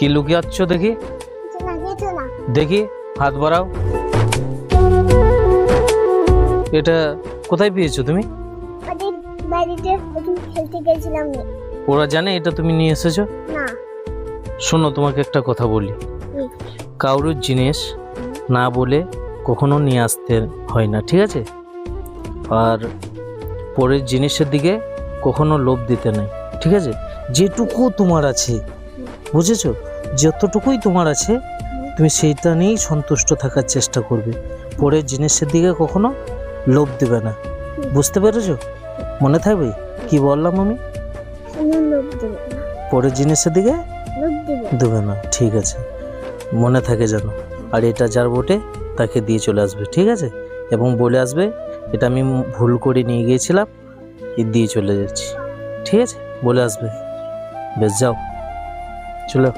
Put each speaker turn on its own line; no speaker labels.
কি লুকিয়াচ্ছ দেখি? দেখি হাত বাড়াও। এটা কোথায় পেয়েছো তুমি?
বাড়িতে খেলতে গেছিলাম।
ওরা জানে এটা তুমি নিয়ে এসেছো?
না।
শোনো, তোমাকে একটা কথা বলি, কারোর জিনিস না বলে কখনো নিয়ে আসতে হয় না, ঠিক আছে? আর পরের জিনিসের দিকে কখনো লোভ দিতে নাই, ঠিক আছে? যেটুকু তোমার আছে, বুঝেছো? যতটুকুই তোমার আছে তুমি সেইটা নিয়েই সন্তুষ্ট থাকার চেষ্টা করবে। পরের জিনিসের দিকে কখনো লোভ দেবে না, বুঝতে পেরেছো? মনে থাকবে কি বললাম আমি? পরের জিনিসের দিকে দেবে না, ঠিক আছে? মনে থাকে যেন। আর এটা যার বটে তাকে দিয়ে চলে আসবে, ঠিক আছে? এবং বলে আসবে এটা আমি ভুল করে নিয়ে গিয়েছিলাম, দিয়ে চলে যাচ্ছি, ঠিক আছে? বলে আসবে। বেশ, যাও, চলো।